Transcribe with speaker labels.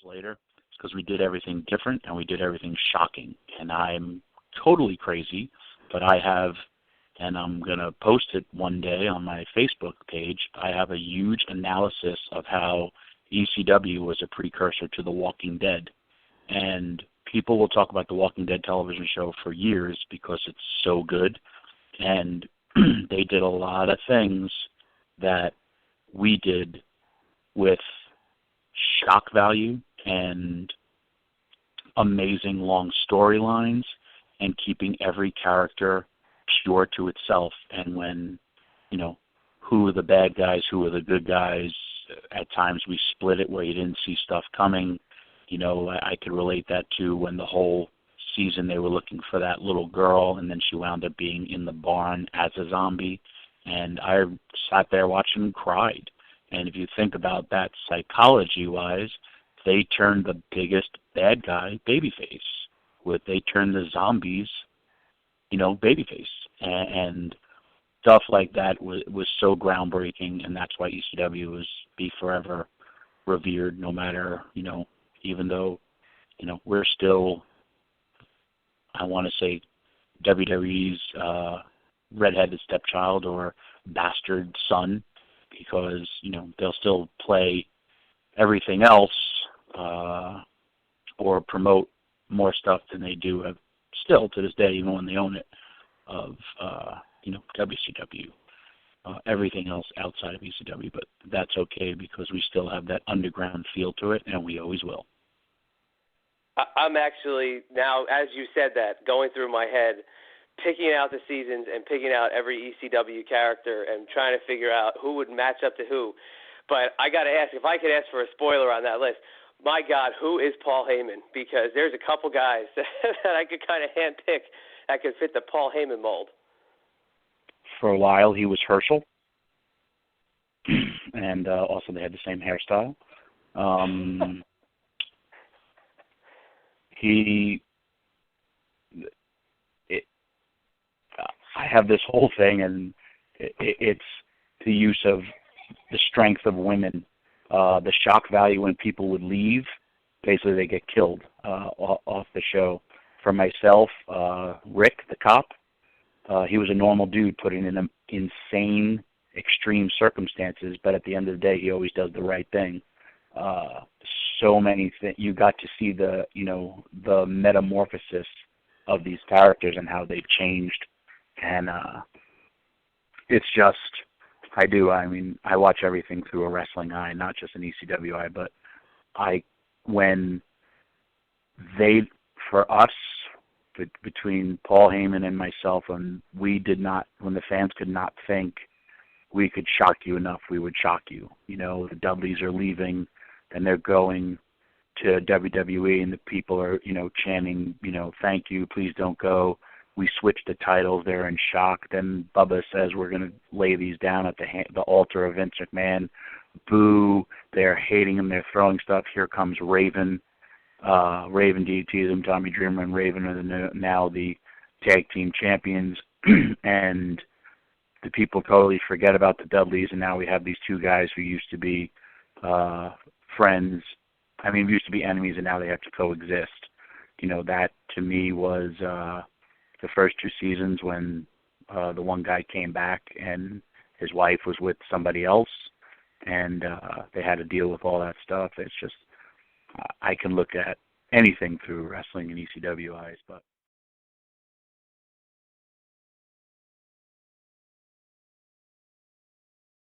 Speaker 1: later. It's because we did everything different and we did everything shocking. And I'm totally crazy, but I have, and I'm going to post it one day on my Facebook page, I have a huge analysis of how ECW was a precursor to The Walking Dead. And people will talk about The Walking Dead television show for years because it's so good. And they did a lot of things that we did with shock value and amazing long storylines and keeping every character pure to itself. And when, who are the bad guys, who are the good guys, at times we split it where you didn't see stuff coming. I could relate that to when the whole season they were looking for that little girl, and then she wound up being in the barn as a zombie. And I sat there watching and cried. And if you think about that psychology-wise, they turned the biggest bad guy babyface. They turned the zombies, babyface. And stuff like that was so groundbreaking, and that's why ECW will be forever revered, no matter, even though, we're still, I want to say, WWE's redheaded stepchild or bastard son, because, they'll still play everything else or promote more stuff than they do still to this day, even when they own it, of, WCW. Everything else outside of ECW, but that's okay because we still have that underground feel to it, and we always will.
Speaker 2: I'm actually now, as you said that, going through my head, picking out the seasons and picking out every ECW character and trying to figure out who would match up to who. But I got to ask, if I could ask for a spoiler on that list, my God, who is Paul Heyman? Because there's a couple guys that I could kind of handpick that could fit the Paul Heyman mold.
Speaker 1: For a while, he was Herschel, and also they had the same hairstyle. I have this whole thing, and it's the use of the strength of women, the shock value when people would leave. Basically, they get killed off the show. For myself, Rick, the cop, he was a normal dude put in insane, extreme circumstances, but at the end of the day, he always does the right thing. So many things. You got to see the metamorphosis of these characters and how they've changed. And it's just, I watch everything through a wrestling eye, not just an ECW eye, but for us, between Paul Heyman and myself, when the fans could not think we could shock you enough, we would shock you. The Dudleys are leaving, and they're going to WWE, and the people are, chanting, thank you, please don't go. We switch the titles, they're in shock. Then Bubba says we're going to lay these down at the altar of Vince McMahon. Boo, they're hating him, they're throwing stuff. Here comes Raven. Raven DDTs him, Tommy Dreamer and Raven are now the tag team champions, and the people totally forget about the Dudleys, and now we have these two guys who used to be friends. Used to be enemies, and now they have to coexist. That to me was the first two seasons when the one guy came back and his wife was with somebody else, and they had to deal with all that stuff. It's just, I can look at anything through wrestling and ECW eyes, but